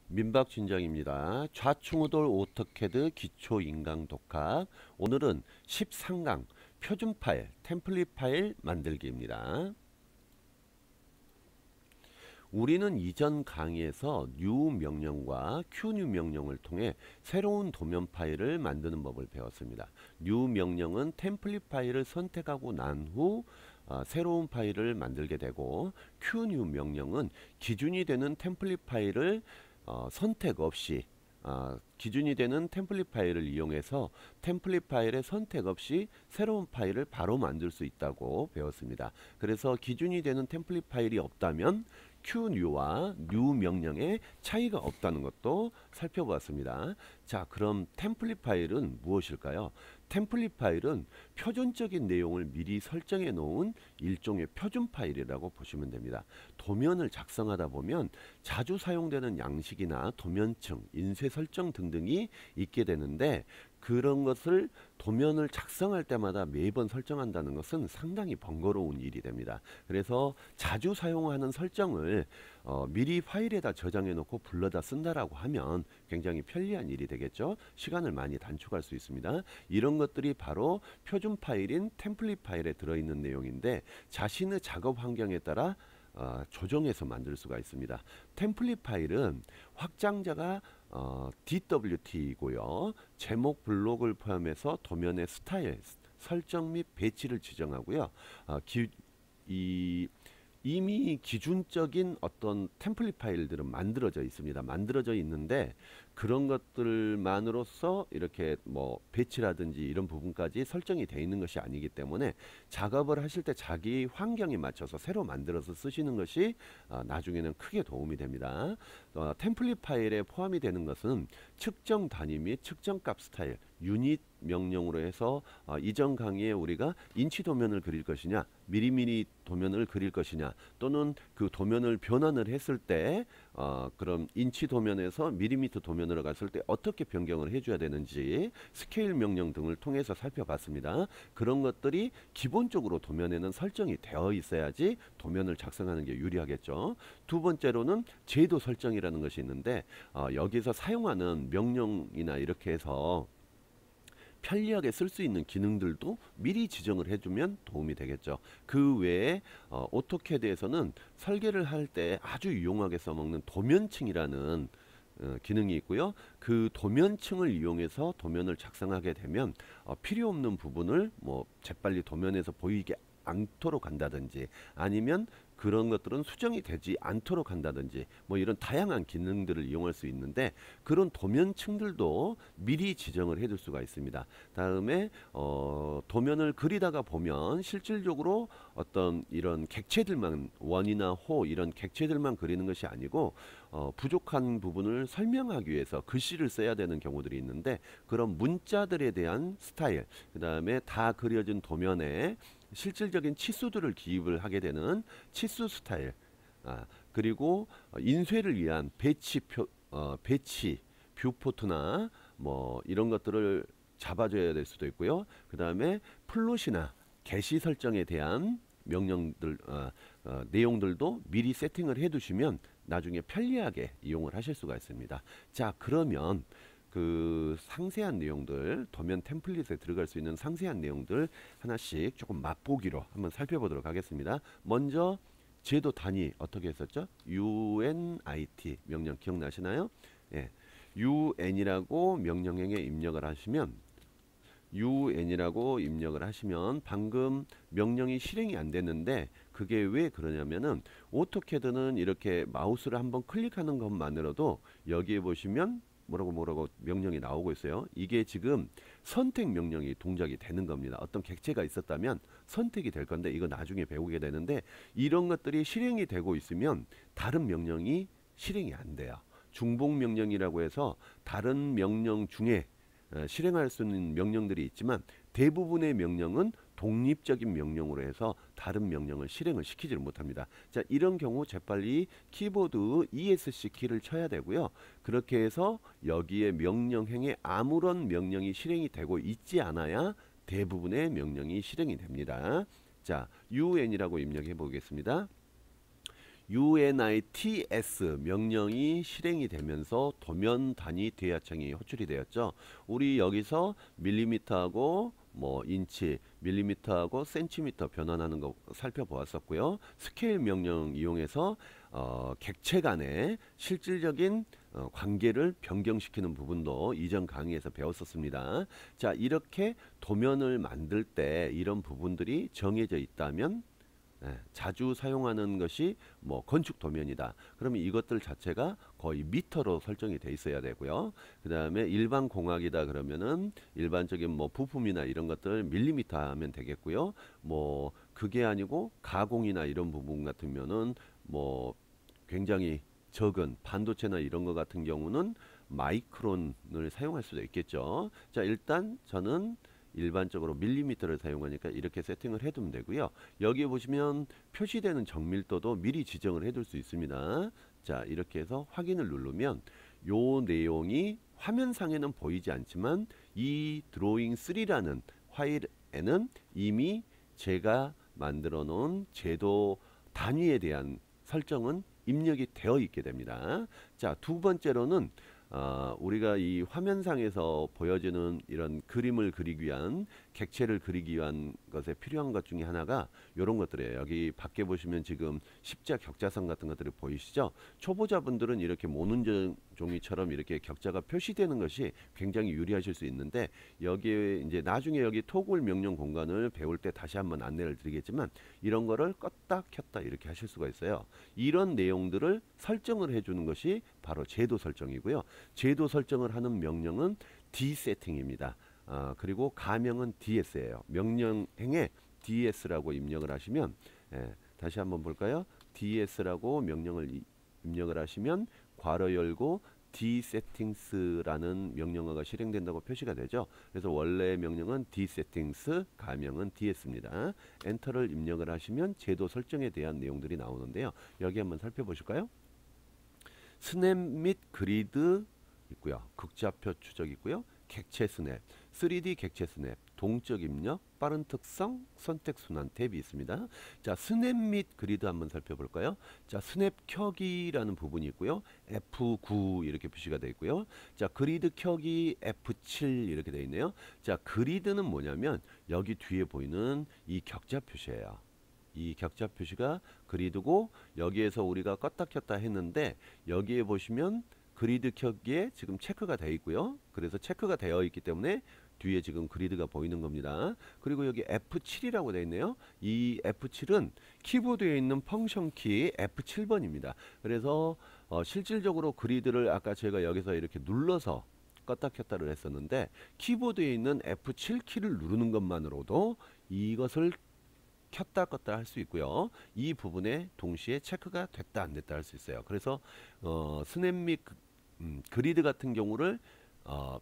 민박진장입니다. 좌충우돌 오토캐드 기초인강 독학. 오늘은 13강 표준 파일, 템플릿 파일 만들기입니다. 우리는 이전 강의에서 new 명령과 qnew 명령을 통해 새로운 도면 파일을 만드는 법을 배웠습니다. new 명령은 템플릿 파일을 선택하고 난 후 새로운 파일을 만들게 되고, qnew 명령은 기준이 되는 템플릿 파일을 선택 없이 기준이 되는 템플릿 파일을 이용해서 템플릿 파일에 선택 없이 새로운 파일을 바로 만들 수 있다고 배웠습니다. 그래서 기준이 되는 템플릿 파일이 없다면 qnew와 new 명령의 차이가 없다는 것도 살펴보았습니다. 자, 그럼 템플릿 파일은 무엇일까요? 템플릿 파일은 표준적인 내용을 미리 설정해 놓은 일종의 표준 파일이라고 보시면 됩니다. 도면을 작성하다 보면 자주 사용되는 양식이나 도면층, 인쇄 설정 등등이 있게 되는데, 그런 것을 도면을 작성할 때마다 매번 설정한다는 것은 상당히 번거로운 일이 됩니다. 그래서 자주 사용하는 설정을 미리 파일에다 저장해 놓고 불러다 쓴다라고 하면 굉장히 편리한 일이 되겠죠. 시간을 많이 단축할 수 있습니다. 이런 것들이 바로 표준 파일인 템플릿 파일에 들어있는 내용인데, 자신의 작업 환경에 따라 조정해서 만들 수가 있습니다. 템플릿 파일은 확장자가 DWT이고요. 제목 블록을 포함해서 도면의 스타일, 설정 및 배치를 지정하고요. 이미 기준적인 어떤 템플릿 파일들은 만들어져 있습니다. 만들어져 있는데, 그런 것들만으로서 이렇게 뭐 배치라든지 이런 부분까지 설정이 되어 있는 것이 아니기 때문에 작업을 하실 때 자기 환경에 맞춰서 새로 만들어서 쓰시는 것이 나중에는 크게 도움이 됩니다. 템플릿 파일에 포함이 되는 것은 측정 단위 및 측정값 스타일, 유닛 명령으로 해서 이전 강의에 우리가 인치 도면을 그릴 것이냐, 미리미리 도면을 그릴 것이냐, 또는 그 도면을 변환을 했을 때 그럼 인치 도면에서 밀리미터 도면으로 갔을 때 어떻게 변경을 해줘야 되는지 스케일 명령 등을 통해서 살펴봤습니다. 그런 것들이 기본적으로 도면에는 설정이 되어 있어야지 도면을 작성하는 게 유리하겠죠. 두 번째로는 제도 설정이라는 것이 있는데, 여기서 사용하는 명령이나 이렇게 해서 편리하게 쓸 수 있는 기능들도 미리 지정을 해주면 도움이 되겠죠. 그 외에 오토캐드에서는 설계를 할 때 아주 유용하게 써먹는 도면층이라는 기능이 있고요. 그 도면층을 이용해서 도면을 작성하게 되면 필요 없는 부분을 뭐 재빨리 도면에서 보이게 않도록 한다든지, 아니면 그런 것들은 수정이 되지 않도록 한다든지, 뭐 이런 다양한 기능들을 이용할 수 있는데, 그런 도면층들도 미리 지정을 해둘 수가 있습니다. 다음에 도면을 그리다가 보면 실질적으로 어떤 이런 객체들만, 원이나 호 이런 객체들만 그리는 것이 아니고 부족한 부분을 설명하기 위해서 글씨를 써야 되는 경우들이 있는데, 그런 문자들에 대한 스타일, 그 다음에 다 그려진 도면에 실질적인 치수들을 기입을 하게 되는 치수 스타일, 그리고 인쇄를 위한 배치 뷰포트나 뭐 이런 것들을 잡아줘야 될 수도 있고요. 그 다음에 플롯이나 게시 설정에 대한 명령들, 내용들도 미리 세팅을 해 두시면 나중에 편리하게 이용을 하실 수가 있습니다. 자, 그러면 그 상세한 내용들, 도면 템플릿에 들어갈 수 있는 상세한 내용들 하나씩 조금 맛보기로 한번 살펴보도록 하겠습니다. 먼저 제도 단위 어떻게 했었죠? UNIT 명령 기억나시나요? 예. UN이라고 명령형에 입력을 하시면, UN이라고 입력을 하시면 방금 명령이 실행이 안 됐는데, 그게 왜 그러냐면은 오토캐드는 이렇게 마우스를 한번 클릭하는 것만으로도 여기에 보시면 뭐라고 명령이 나오고 있어요. 이게 지금 선택 명령이 동작이 되는 겁니다. 어떤 객체가 있었다면 선택이 될 건데, 이거 나중에 배우게 되는데, 이런 것들이 실행이 되고 있으면 다른 명령이 실행이 안 돼요. 중복 명령이라고 해서 다른 명령 중에 실행할 수 있는 명령들이 있지만, 대부분의 명령은 독립적인 명령으로 해서 다른 명령을 실행을 시키지를 못합니다. 자, 이런 경우 재빨리 키보드 ESC 키를 쳐야 되고요. 그렇게 해서 여기에 명령행에 아무런 명령이 실행이 되고 있지 않아야 대부분의 명령이 실행이 됩니다. 자, UN이라고 입력해 보겠습니다. UNITS 명령이 실행이 되면서 도면 단위 대하청이 호출이 되었죠. 우리 여기서 밀리미터하고 뭐 인치, 밀리미터하고 센티미터 변환하는 거 살펴보았었고요. 스케일 명령 이용해서 객체 간의 실질적인 관계를 변경시키는 부분도 이전 강의에서 배웠었습니다. 자, 이렇게 도면을 만들 때 이런 부분들이 정해져 있다면 자주 사용하는 것이 뭐 건축 도면이다. 그러면 이것들 자체가 거의 미터로 설정이 돼 있어야 되고요. 그 다음에 일반 공학이다 그러면은 일반적인 뭐 부품이나 이런 것들 밀리미터 하면 되겠고요. 뭐 그게 아니고 가공이나 이런 부분 같으면은 뭐 굉장히 적은 반도체나 이런 거 같은 경우는 마이크론을 사용할 수도 있겠죠. 자, 일단 저는 일반적으로 밀리미터를 사용하니까 이렇게 세팅을 해두면 되고요. 여기 보시면 표시되는 정밀도도 미리 지정을 해둘 수 있습니다. 자, 이렇게 해서 확인을 누르면 요 내용이 화면상에는 보이지 않지만 이 드로잉 3라는 파일에는 이미 제가 만들어 놓은 제도 단위에 대한 설정은 입력이 되어 있게 됩니다. 자, 두 번째로는 우리가 이 화면상에서 보여지는 이런 그림을 그리기 위한 객체를 그리기 위한 것에 필요한 것 중에 하나가 이런 것들이에요. 여기 밖에 보시면 지금 십자 격자선 같은 것들이 보이시죠? 초보자분들은 이렇게 모눈 종이처럼 이렇게 격자가 표시되는 것이 굉장히 유리하실 수 있는데 여기에 이제 나중에 여기 토글 명령 공간을 배울 때 다시 한번 안내를 드리겠지만 이런 거를 껐다 켰다 이렇게 하실 수가 있어요. 이런 내용들을 설정을 해주는 것이 바로 제도 설정이고요. 제도 설정을 하는 명령은 dsetting입니다. 그리고 가명은 ds예요. 명령행에 ds라고 입력을 하시면 다시 한번 볼까요? ds라고 명령을 입력을 하시면 괄호 열고 dsettings라는 명령어가 실행된다고 표시가 되죠. 그래서 원래 명령은 dsettings, 가명은 ds입니다. 엔터를 입력을 하시면 제도 설정에 대한 내용들이 나오는데요. 여기 한번 살펴보실까요? 스냅 및 그리드 있고요. 극좌표 추적 있고요. 객체 스냅, 3D 객체 스냅, 동적 입력, 빠른 특성, 선택 순환 탭이 있습니다. 자, 스냅 및 그리드 한번 살펴볼까요? 자, 스냅 켜기라는 부분이 있고요. F9 이렇게 표시가 되어 있고요. 자, 그리드 켜기 F7 이렇게 되어 있네요. 자, 그리드는 뭐냐면 여기 뒤에 보이는 이 격자 표시예요. 이 격자 표시가 그리드고 여기에서 우리가 껐다 켰다 했는데 여기에 보시면 그리드 켜기에 지금 체크가 되어 있고요. 그래서 체크가 되어 있기 때문에 뒤에 지금 그리드가 보이는 겁니다. 그리고 여기 F7이라고 되어 있네요. 이 F7은 키보드에 있는 펑션 키 F7번입니다. 그래서 실질적으로 그리드를 아까 제가 여기서 이렇게 눌러서 껐다 켰다를 했었는데 키보드에 있는 F7 키를 누르는 것만으로도 이것을 켰다 껐다 할 수 있고요. 이 부분에 동시에 체크가 됐다 안 됐다 할 수 있어요. 그래서 스냅 및 그리드 같은 경우를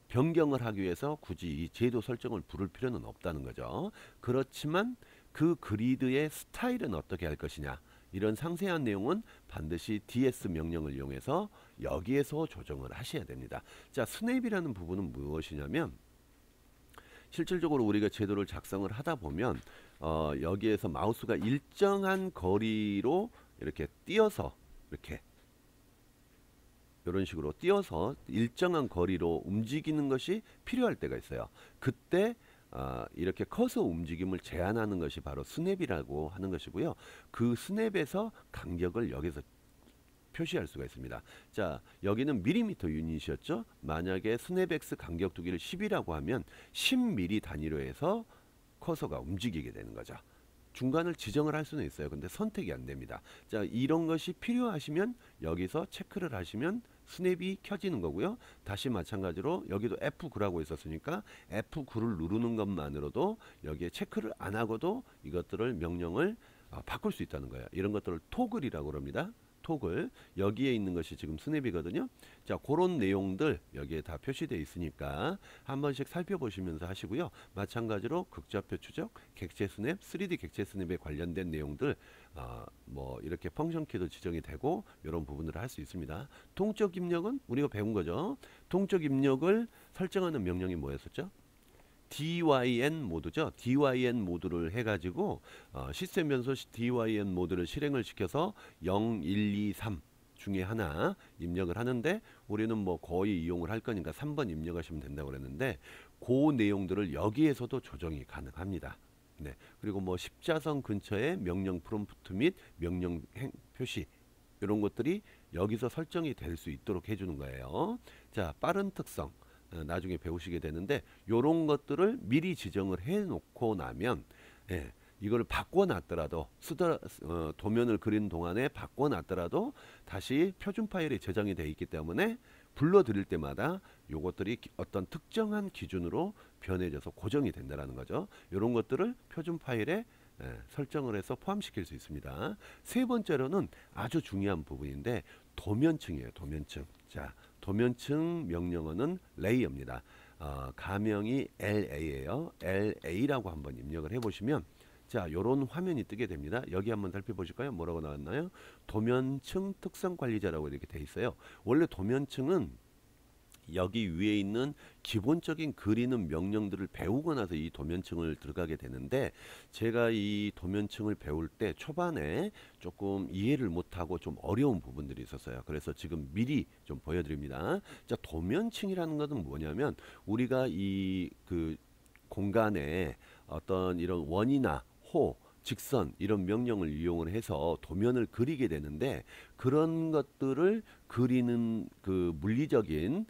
변경을 하기 위해서 굳이 이 제도 설정을 부를 필요는 없다는 거죠. 그렇지만 그 그리드의 스타일은 어떻게 할 것이냐 이런 상세한 내용은 반드시 ds 명령을 이용해서 여기에서 조정을 하셔야 됩니다. 자, 스냅이라는 부분은 무엇이냐면 실질적으로 우리가 제도를 작성을 하다 보면 여기에서 마우스가 일정한 거리로 이렇게 띄어서 이렇게 이런 식으로 띄어서 일정한 거리로 움직이는 것이 필요할 때가 있어요. 그때 이렇게 커서 움직임을 제한하는 것이 바로 스냅이라고 하는 것이고요. 그 스냅에서 간격을 여기서 표시할 수가 있습니다. 자, 여기는 밀리미터 유닛이었죠. 만약에 스냅X 간격 두기를 10이라고 하면 10mm 단위로 해서 커서가 움직이게 되는 거죠. 중간을 지정을 할 수는 있어요. 근데 선택이 안 됩니다. 자, 이런 것이 필요하시면 여기서 체크를 하시면 스냅이 켜지는 거고요. 다시 마찬가지로 여기도 F9라고 있었으니까 F9를 누르는 것만으로도 여기에 체크를 안 하고도 이것들을 명령을 바꿀 수 있다는 거예요. 이런 것들을 토글이라고 그럽니다. 토글, 여기에 있는 것이 지금 스냅이거든요. 자, 그런 내용들 여기에 다 표시되어 있으니까 한 번씩 살펴보시면서 하시고요. 마찬가지로 극좌표 추적, 객체 스냅, 3D 객체 스냅에 관련된 내용들 뭐 이렇게 펑션 키도 지정이 되고 이런 부분들을 할 수 있습니다. 동적 입력은 우리가 배운 거죠. 동적 입력을 설정하는 명령이 뭐였었죠? DYN 모드죠. DYN 모드를 해가지고 시스템 변소 DYN 모드를 실행을 시켜서 0, 1, 2, 3 중에 하나 입력을 하는데 우리는 뭐 거의 이용을 할 거니까 3번 입력하시면 된다고 그랬는데 그 내용들을 여기에서도 조정이 가능합니다. 네. 그리고 뭐 십자선 근처에 명령 프롬프트 및 명령 표시 이런 것들이 여기서 설정이 될 수 있도록 해주는 거예요. 자, 빠른 특성 나중에 배우시게 되는데 요런 것들을 미리 지정을 해 놓고 나면 예, 이거를 바꿔놨더라도 도면을 그린 동안에 바꿔놨더라도 다시 표준 파일에 저장이 되어 있기 때문에 불러드릴 때마다 요것들이 어떤 특정한 기준으로 변해져서 고정이 된다는 거죠. 이런 것들을 표준 파일에 설정을 해서 포함시킬 수 있습니다. 세 번째로는 아주 중요한 부분인데 도면층이에요. 도면층. 자, 도면층 명령어는 레이어입니다. 가명이 LA예요. LA라고 한번 입력을 해보시면 자, 요런 화면이 뜨게 됩니다. 여기 한번 살펴보실까요? 뭐라고 나왔나요? 도면층 특성 관리자라고 이렇게 돼 있어요. 원래 도면층은 여기 위에 있는 기본적인 그리는 명령들을 배우고 나서 이 도면층을 들어가게 되는데 제가 이 도면층을 배울 때 초반에 조금 이해를 못하고 좀 어려운 부분들이 있었어요. 그래서 지금 미리 좀 보여드립니다. 자, 도면층이라는 것은 뭐냐면 우리가 이 그 공간에 어떤 이런 원이나 호 직선 이런 명령을 이용을 해서 도면을 그리게 되는데 그런 것들을 그리는 그 물리적인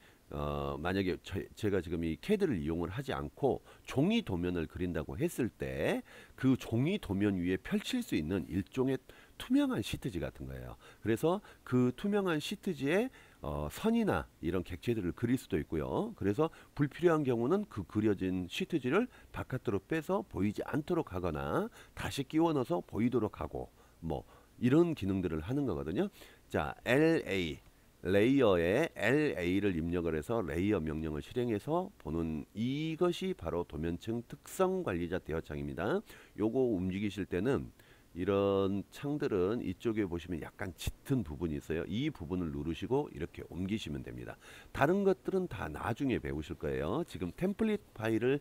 만약에 제가 지금 이 캐드를 이용을 하지 않고 종이 도면을 그린다고 했을 때 그 종이 도면 위에 펼칠 수 있는 일종의 투명한 시트지 같은 거예요. 그래서 그 투명한 시트지에 선이나 이런 객체들을 그릴 수도 있고요. 그래서 불필요한 경우는 그 그려진 시트지를 바깥으로 빼서 보이지 않도록 하거나 다시 끼워 넣어서 보이도록 하고 뭐 이런 기능들을 하는 거거든요. 자, LA 레이어에 LA를 입력을 해서 레이어 명령을 실행해서 보는 이것이 바로 도면층 특성 관리자 대화창입니다. 요거 움직이실 때는 이런 창들은 이쪽에 보시면 약간 짙은 부분이 있어요. 이 부분을 누르시고 이렇게 옮기시면 됩니다. 다른 것들은 다 나중에 배우실 거예요. 지금 템플릿 파일을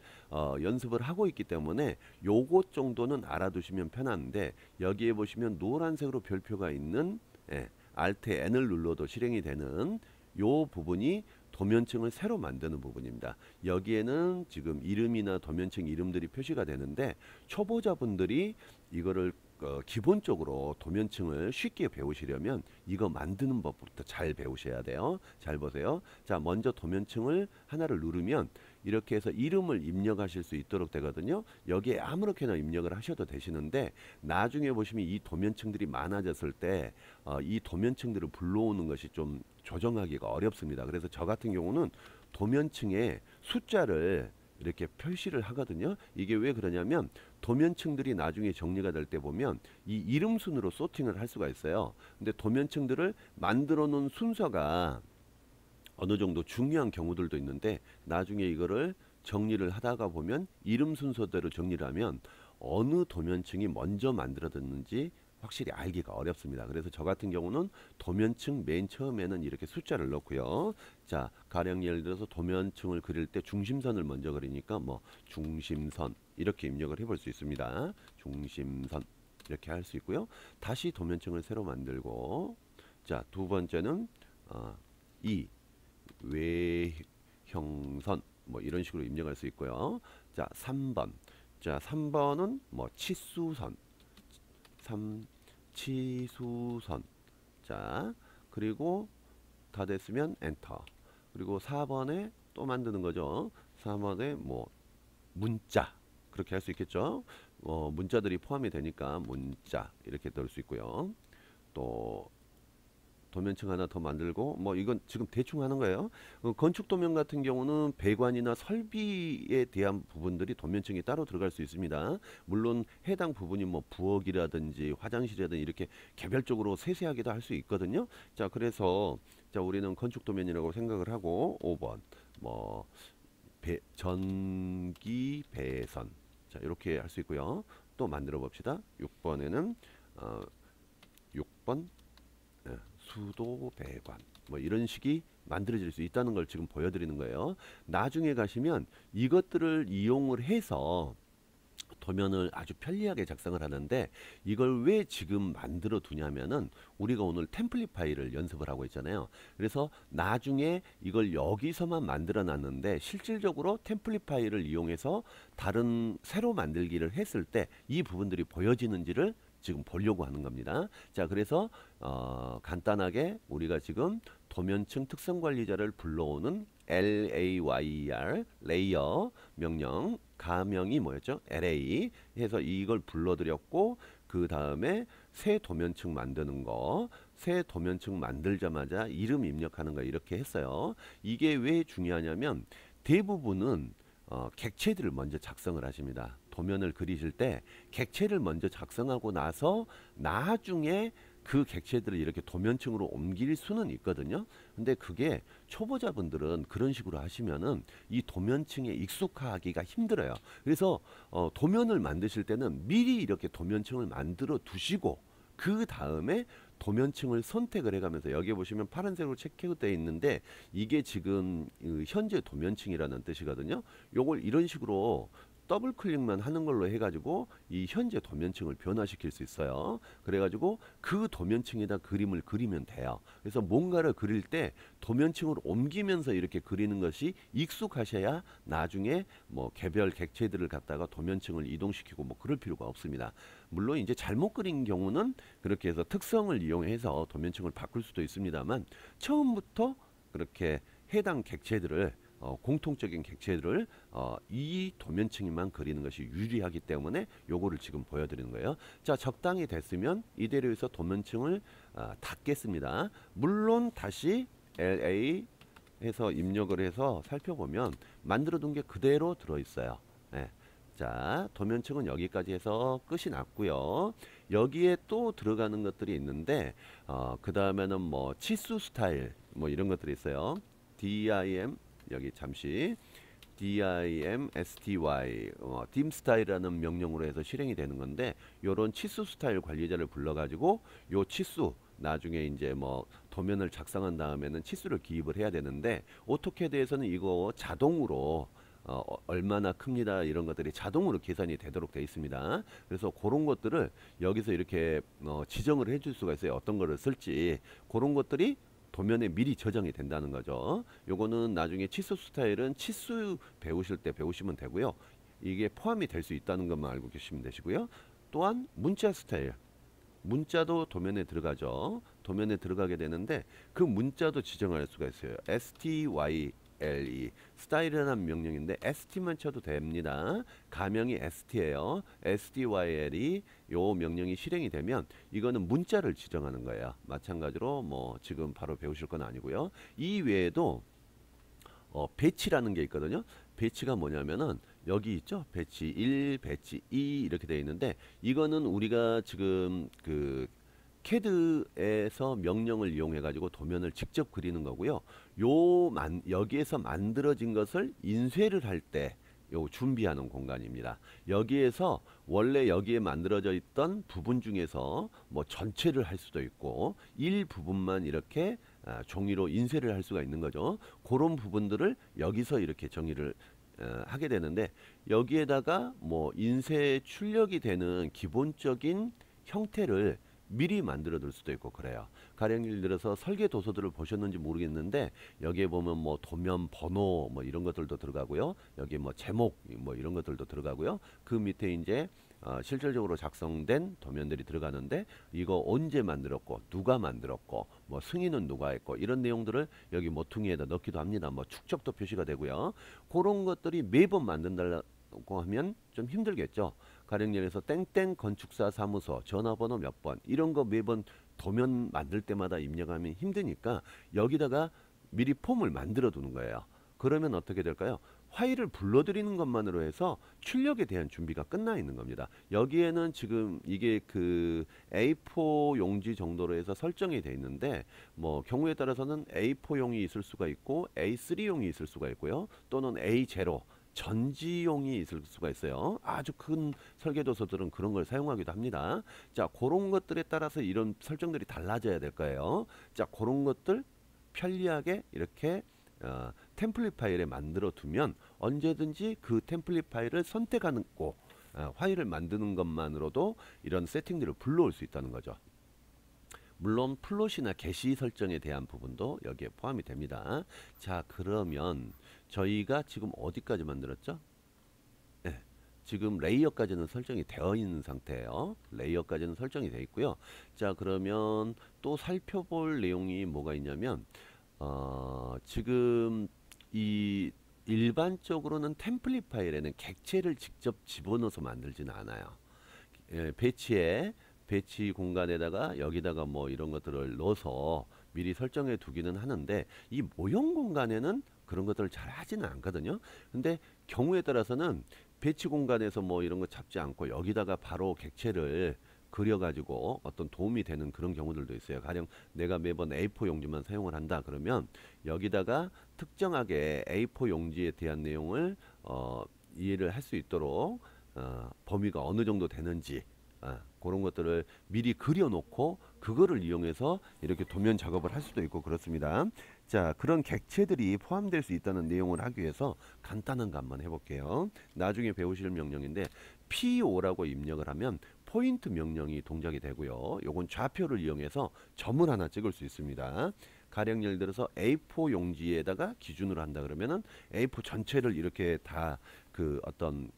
연습을 하고 있기 때문에 요것 정도는 알아두시면 편한데 여기에 보시면 노란색으로 별표가 있는 Alt N을 눌러도 실행이 되는 요 부분이 도면층을 새로 만드는 부분입니다. 여기에는 지금 이름이나 도면층 이름들이 표시가 되는데 초보자분들이 이거를 기본적으로 도면층을 쉽게 배우시려면 이거 만드는 법부터 잘 배우셔야 돼요. 잘 보세요. 자, 먼저 도면층을 하나를 누르면 이렇게 해서 이름을 입력하실 수 있도록 되거든요. 여기에 아무렇게나 입력을 하셔도 되시는데 나중에 보시면 이 도면층들이 많아졌을 때 이 도면층들을 불러오는 것이 좀 조정하기가 어렵습니다. 그래서 저 같은 경우는 도면층에 숫자를 이렇게 표시를 하거든요. 이게 왜 그러냐면 도면층들이 나중에 정리가 될 때 보면 이 이름 순으로 소팅을 할 수가 있어요. 근데 도면층들을 만들어 놓은 순서가 어느 정도 중요한 경우들도 있는데 나중에 이거를 정리를 하다가 보면 이름 순서대로 정리를 하면 어느 도면층이 먼저 만들어졌는지 확실히 알기가 어렵습니다. 그래서 저 같은 경우는 도면층 맨 처음에는 이렇게 숫자를 넣고요. 자, 가령 예를 들어서 도면층을 그릴 때 중심선을 먼저 그리니까 뭐 중심선 이렇게 입력을 해볼 수 있습니다. 중심선 이렇게 할 수 있고요. 다시 도면층을 새로 만들고 자, 두 번째는 이 외형선 뭐 이런 식으로 입력할 수 있고요. 자, 3번. 자, 3번은 뭐 치수선. 치수선. 자, 그리고 다 됐으면 엔터. 그리고 4번에 또 만드는 거죠. 4번에 뭐 문자. 그렇게 할 수 있겠죠. 문자들이 포함이 되니까 문자 이렇게 넣을 수 있고요. 또 도면층 하나 더 만들고 뭐 이건 지금 대충 하는 거예요. 건축 도면 같은 경우는 배관이나 설비에 대한 부분들이 도면층이 따로 들어갈 수 있습니다. 물론 해당 부분이 뭐 부엌이라든지 화장실이라든지 이렇게 개별적으로 세세하게도 할 수 있거든요. 자, 그래서 자, 우리는 건축 도면이라고 생각을 하고 5번 뭐 전기 배선 자, 이렇게 할 수 있고요. 또 만들어 봅시다. 6번에는 6번 수도 배관 뭐 이런 식이 만들어질 수 있다는 걸 지금 보여드리는 거예요. 나중에 가시면 이것들을 이용을 해서 도면을 아주 편리하게 작성을 하는데, 이걸 왜 지금 만들어 두냐면은 우리가 오늘 템플릿 파일을 연습을 하고 있잖아요. 그래서 나중에 이걸 여기서만 만들어 놨는데 실질적으로 템플릿 파일을 이용해서 다른 새로 만들기를 했을 때 이 부분들이 보여지는지를 지금 보려고 하는 겁니다. 자, 그래서 간단하게 우리가 지금 도면층 특성관리자를 불러오는 layer 레이어 명령, 가명이 뭐였죠? LA 해서 이걸 불러드렸고, 그 다음에 새 도면층 만드는 거, 새 도면층 만들자마자 이름 입력하는 거 이렇게 했어요. 이게 왜 중요하냐면 대부분은 객체들을 먼저 작성을 하십니다. 도면을 그리실 때 객체를 먼저 작성하고 나서 나중에 그 객체들을 이렇게 도면층으로 옮길 수는 있거든요. 근데 그게 초보자분들은 그런 식으로 하시면은 이 도면층에 익숙하기가 힘들어요. 그래서 도면을 만드실 때는 미리 이렇게 도면층을 만들어 두시고 그 다음에 도면층을 선택을 해가면서, 여기 보시면 파란색으로 체크되어 있는데 이게 지금 현재 도면층이라는 뜻이거든요. 요걸 이런 식으로 더블 클릭만 하는 걸로 해가지고 이 현재 도면층을 변화시킬 수 있어요. 그래가지고 그 도면층에다 그림을 그리면 돼요. 그래서 뭔가를 그릴 때 도면층으로 옮기면서 이렇게 그리는 것이 익숙하셔야 나중에 뭐 개별 객체들을 갖다가 도면층을 이동시키고 뭐 그럴 필요가 없습니다. 물론 이제 잘못 그린 경우는 그렇게 해서 특성을 이용해서 도면층을 바꿀 수도 있습니다만, 처음부터 그렇게 해당 객체들을 공통적인 객체들을 이 도면층만 그리는 것이 유리하기 때문에 요거를 지금 보여드리는 거예요. 자, 적당히 됐으면 이대로 해서 도면층을 닫겠습니다. 물론 다시 LA 해서 입력을 해서 살펴보면 만들어 둔 게 그대로 들어있어요. 네. 자, 도면층은 여기까지 해서 끝이 났고요. 여기에 또 들어가는 것들이 있는데 그 다음에는 뭐 치수 스타일 뭐 이런 것들이 있어요. dim 여기 잠시 dimsty dim 스타일이라는 명령으로 해서 실행이 되는 건데, 요런 치수 스타일 관리자를 불러 가지고 요 치수 나중에 이제 뭐 도면을 작성한 다음에는 치수를 기입을 해야 되는데, 오토캐드에서는 이거 자동으로 얼마나 큽니다 이런 것들이 자동으로 계산이 되도록 되어 있습니다. 그래서 그런 것들을 여기서 이렇게 지정을 해줄 수가 있어요. 어떤 거를 쓸지 그런 것들이 도면에 미리 저장이 된다는 거죠. 요거는 나중에 치수 스타일은 치수 배우실 때 배우시면 되고요. 이게 포함이 될 수 있다는 것만 알고 계시면 되시고요. 또한 문자 스타일, 문자도 도면에 들어가죠. 도면에 들어가게 되는데 그 문자도 지정할 수가 있어요. style 스타일이라는 명령인데 st만 쳐도 됩니다. 가명이 st예요. styl이 요 명령이 실행이 되면 이거는 문자를 지정하는 거예요. 마찬가지로 뭐 지금 바로 배우실 건 아니고요. 이 외에도 배치라는 게 있거든요. 배치가 뭐냐면은 여기 있죠. 배치 1, 배치 2 이렇게 되어 있는데, 이거는 우리가 지금 그 캐드에서 명령을 이용해 가지고 도면을 직접 그리는 거고요. 여기에서 만들어진 것을 인쇄를 할 때 요 준비하는 공간입니다. 여기에서 원래 여기에 만들어져 있던 부분 중에서 뭐 전체를 할 수도 있고 일부분만 이렇게 종이로 인쇄를 할 수가 있는 거죠. 그런 부분들을 여기서 이렇게 정의를 하게 되는데, 여기에다가 뭐 인쇄 출력이 되는 기본적인 형태를 미리 만들어 둘 수도 있고 그래요. 가령 예를 들어서 설계 도서들을 보셨는지 모르겠는데 여기에 보면 뭐 도면 번호 뭐 이런 것들도 들어가고요. 여기 뭐 제목 뭐 이런 것들도 들어가고요. 그 밑에 이제 실질적으로 작성된 도면들이 들어가는데, 이거 언제 만들었고 누가 만들었고 뭐 승인은 누가 했고 이런 내용들을 여기 모퉁이에다 넣기도 합니다. 뭐 축적도 표시가 되고요. 그런 것들이 매번 만든다고 하면 좀 힘들겠죠. 가령 예를 들어서 땡땡 건축사 사무소 전화번호 몇 번 이런 거 매번 도면 만들 때마다 입력하면 힘드니까 여기다가 미리 폼을 만들어 두는 거예요. 그러면 어떻게 될까요? 파일을 불러들이는 것만으로 해서 출력에 대한 준비가 끝나 있는 겁니다. 여기에는 지금 이게 그 A4 용지 정도로 해서 설정이 되어 있는데, 뭐 경우에 따라서는 A4용이 있을 수가 있고 A3용이 있을 수가 있고요. 또는 A0 전지용이 있을 수가 있어요. 아주 큰 설계도서들은 그런 걸 사용하기도 합니다. 자, 그런 것들에 따라서 이런 설정들이 달라져야 될 거예요. 자, 그런 것들 편리하게 이렇게 템플릿 파일에 만들어 두면 언제든지 그 템플릿 파일을 선택하고 파일을 만드는 것만으로도 이런 세팅들을 불러올 수 있다는 거죠. 물론 플롯이나 게시 설정에 대한 부분도 여기에 포함이 됩니다. 자, 그러면 저희가 지금 어디까지 만들었죠? 네, 지금 레이어까지는 설정이 되어 있는 상태예요. 레이어까지는 설정이 되어 있고요. 자, 그러면 또 살펴볼 내용이 뭐가 있냐면 지금 이 일반적으로는 템플릿 파일에는 객체를 직접 집어넣어서 만들지는 않아요. 배치 공간에다가 여기다가 뭐 이런 것들을 넣어서 미리 설정해 두기는 하는데 이 모형 공간에는 그런 것들을 잘 하지는 않거든요. 근데 경우에 따라서는 배치 공간에서 뭐 이런 거 잡지 않고 여기다가 바로 객체를 그려가지고 어떤 도움이 되는 그런 경우들도 있어요. 가령 내가 매번 A4 용지만 사용을 한다 그러면 여기다가 특정하게 A4 용지에 대한 내용을 이해를 할 수 있도록 범위가 어느 정도 되는지 그런 것들을 미리 그려놓고 그거를 이용해서 이렇게 도면 작업을 할 수도 있고 그렇습니다. 자, 그런 객체들이 포함될 수 있다는 내용을 하기 위해서 간단한 거 한번 해볼게요. 나중에 배우실 명령인데 PO라고 입력을 하면 포인트 명령이 동작이 되고요. 요건 좌표를 이용해서 점을 하나 찍을 수 있습니다. 가령 예를 들어서 A4 용지에다가 기준으로 한다 그러면은 A4 전체를 이렇게 다 그 어떤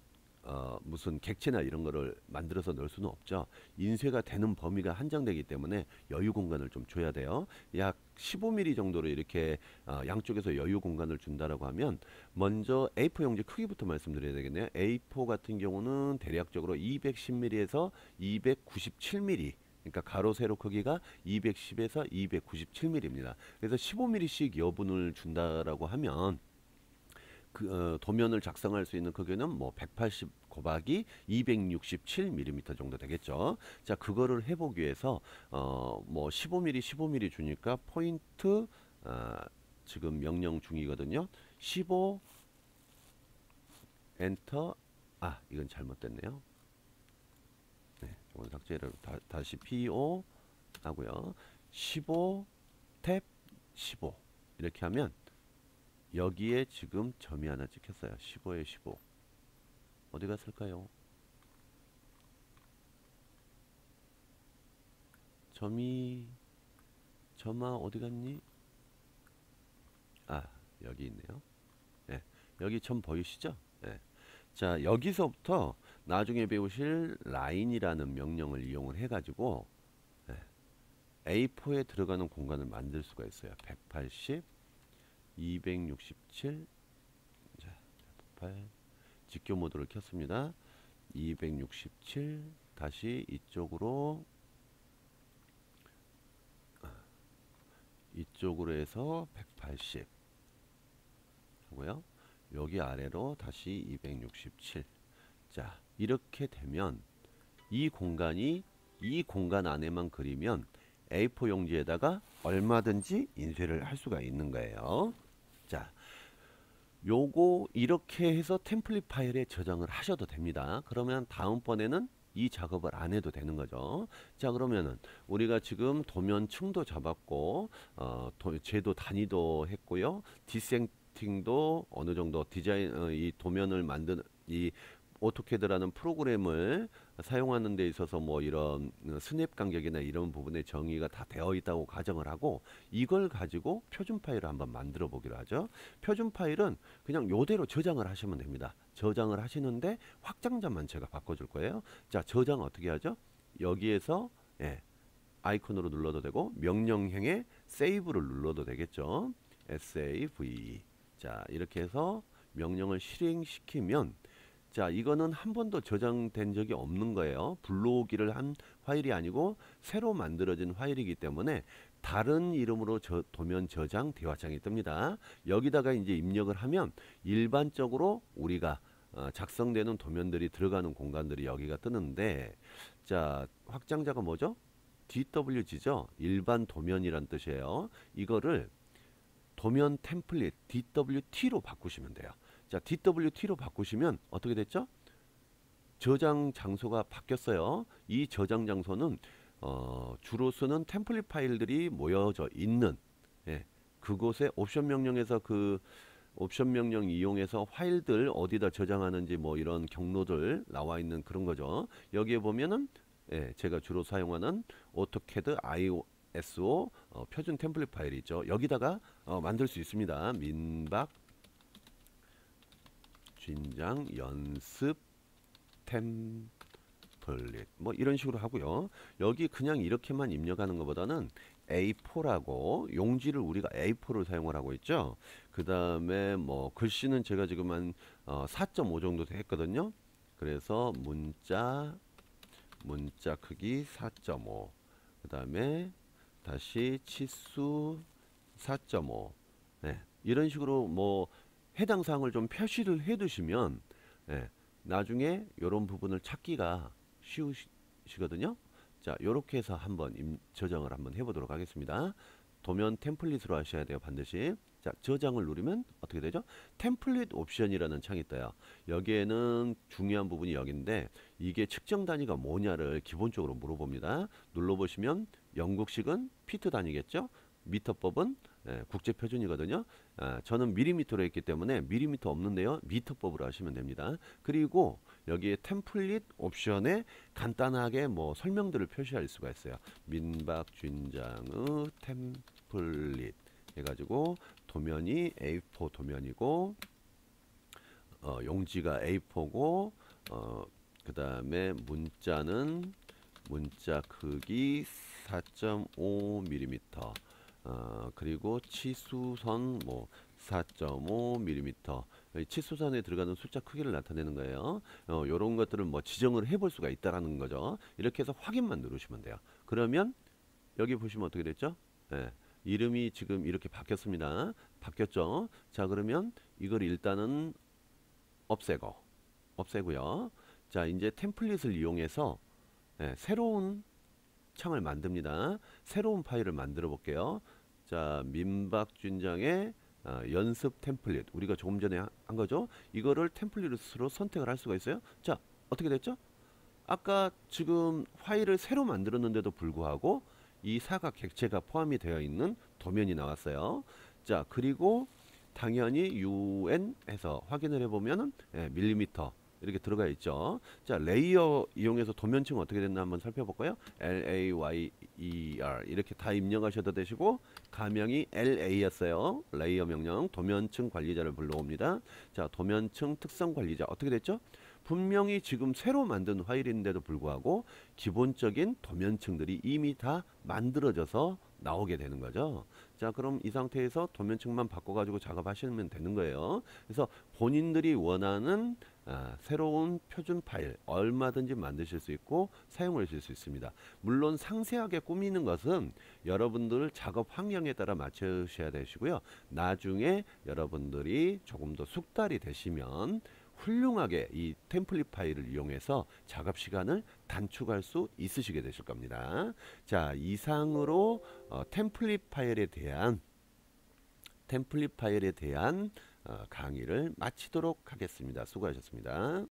무슨 객체나 이런 거를 만들어서 넣을 수는 없죠. 인쇄가 되는 범위가 한정되기 때문에 여유 공간을 좀 줘야 돼요. 약 15mm 정도로 이렇게 양쪽에서 여유 공간을 준다라고 하면 먼저 A4 용지 크기부터 말씀드려야 되겠네요. A4 같은 경우는 대략적으로 210mm에서 297mm, 그러니까 가로 세로 크기가 210에서 297mm입니다. 그래서 15mm씩 여분을 준다라고 하면 도면을 작성할 수 있는 크기는 뭐 180 곱하기 267mm 정도 되겠죠. 자, 그거를 해보기 위해서 뭐 15mm 15mm 주니까 포인트 지금 명령 중이거든요. 15 엔터. 이건 잘못됐네요. 네, 이건 삭제를 다시 PO 하고요. 15 탭 15 이렇게 하면 여기에 지금 점이 하나 찍혔어요. 15에 15. 어디 갔을까요? 점아 어디 갔니? 여기 있네요. 네, 여기 점 보이시죠? 네. 자, 여기서부터 나중에 배우실 라인이라는 명령을 이용을 해가지고 A4에 들어가는 공간을 만들 수가 있어요. 180 267. 자, 8 직교 모드를 켰습니다. 267 다시 이쪽으로 해서 180 하고요. 여기 아래로 다시 267. 자, 이렇게 되면 이 공간 안에만 그리면 A4 용지에다가 얼마든지 인쇄를 할 수가 있는 거예요. 자, 요거 이렇게 해서 템플릿 파일에 저장을 하셔도 됩니다. 그러면 다음번에는 이 작업을 안 해도 되는 거죠. 자, 그러면은 우리가 지금 도면층도 잡았고 제도 단위도 했고요. 디센팅도 어느 정도 디자인 이 도면을 만드는 이 오토캐드라는 프로그램을 사용하는 데 있어서 뭐 이런 스냅 간격이나 이런 부분의 정의가 다 되어 있다고 가정을 하고 이걸 가지고 표준 파일을 한번 만들어 보기로 하죠. 표준 파일은 그냥 요대로 저장을 하시면 됩니다. 저장을 하시는데 확장자만 제가 바꿔줄 거예요. 자, 저장 어떻게 하죠? 여기에서 아이콘으로 눌러도 되고 명령형에 세이브를 눌러도 되겠죠. SAVE. 자, 이렇게 해서 명령을 실행시키면 자, 이거는 한 번도 저장된 적이 없는 거예요. 불러오기를 한 파일이 아니고 새로 만들어진 파일이기 때문에 다른 이름으로 도면 저장 대화창이 뜹니다. 여기다가 이제 입력을 하면 일반적으로 우리가 작성되는 도면들이 들어가는 공간들이 여기가 뜨는데 자, 확장자가 뭐죠? DWG죠. 일반 도면이란 뜻이에요. 이거를 도면 템플릿 DWT로 바꾸시면 돼요. 자, DWT로 바꾸시면 어떻게 됐죠? 저장 장소가 바뀌었어요. 이 저장 장소는 주로 쓰는 템플릿 파일들이 모여져 있는 그곳에 옵션 명령에서 그 옵션 명령 이용해서 파일들 어디다 저장하는지 뭐 이런 경로들 나와 있는 그런 거죠. 여기에 보면은 예, 제가 주로 사용하는 오토캐드 ISO 표준 템플릿 파일이 있죠. 여기다가 만들 수 있습니다. 민박 진장 연습 템플릿 뭐 이런 식으로 하고요. 여기 그냥 이렇게만 입력하는 것보다는 A4라고 용지를 우리가 A4를 사용을 하고 있죠. 그 다음에 뭐 글씨는 제가 지금 한 4.5 정도 했거든요. 그래서 문자 크기 4.5, 그 다음에 다시 치수 4.5. 네, 이런 식으로 뭐 해당 사항을 좀 표시를 해 두시면 예, 나중에 이런 부분을 찾기가 쉬우시거든요. 자, 요렇게 해서 한번 저장을 한번 해보도록 하겠습니다. 도면 템플릿으로 하셔야 돼요, 반드시. 자, 저장을 누르면 어떻게 되죠? 템플릿 옵션이라는 창이 떠요. 여기에는 중요한 부분이 여기인데 이게 측정 단위가 뭐냐를 기본적으로 물어봅니다. 눌러보시면 영국식은 피트 단위겠죠? 미터법은 국제 표준이거든요. 저는 밀리미터로 했기 때문에 밀리미터 없는데요. 미터법으로 하시면 됩니다. 그리고 여기에 템플릿 옵션에 간단하게 뭐 설명들을 표시할 수가 있어요. 민박준장의 템플릿 해가지고 도면이 A4 도면이고 용지가 A4고 그 다음에 문자는 문자 크기 4.5mm 그리고 치수선 뭐 4.5mm 치수선에 들어가는 숫자 크기를 나타내는 거예요. 요런 것들을 뭐 지정을 해볼 수가 있다라는 거죠. 이렇게 해서 확인만 누르시면 돼요. 그러면 여기 보시면 어떻게 됐죠? 예, 이름이 지금 이렇게 바뀌었습니다. 바뀌었죠? 자, 그러면 이걸 일단은 없애고요. 자, 이제 템플릿을 이용해서 새로운 창을 만듭니다. 새로운 파일을 만들어 볼게요. 자, 민박준장의 연습 템플릿 우리가 조금 전에 한 거죠. 이거를 템플릿으로 선택을 할 수가 있어요. 자, 어떻게 됐죠? 아까 지금 파일을 새로 만들었는데도 불구하고 이 사각 객체가 포함이 되어 있는 도면이 나왔어요. 자, 그리고 당연히 UN 해서 확인을 해보면은 밀리미터 이렇게 들어가 있죠. 자, 레이어 이용해서 도면층 어떻게 됐나 한번 살펴볼까요? LAYER 이렇게 다 입력하셔도 되시고 가명이 LA였어요. 레이어 명령 도면층 관리자를 불러옵니다. 자, 도면층 특성 관리자 어떻게 됐죠? 분명히 지금 새로 만든 파일인데도 불구하고 기본적인 도면층들이 이미 다 만들어져서 나오게 되는 거죠. 자, 그럼 이 상태에서 도면층만 바꿔가지고 작업하시면 되는 거예요. 그래서 본인들이 원하는 새로운 표준 파일 얼마든지 만드실 수 있고 사용하실 수 있습니다. 물론 상세하게 꾸미는 것은 여러분들 작업 환경에 따라 맞추셔야 되시고요. 나중에 여러분들이 조금 더 숙달이 되시면 훌륭하게 이 템플릿 파일을 이용해서 작업 시간을 단축할 수 있으시게 되실 겁니다. 자, 이상으로 템플릿 파일에 대한 강의를 마치도록 하겠습니다. 수고하셨습니다.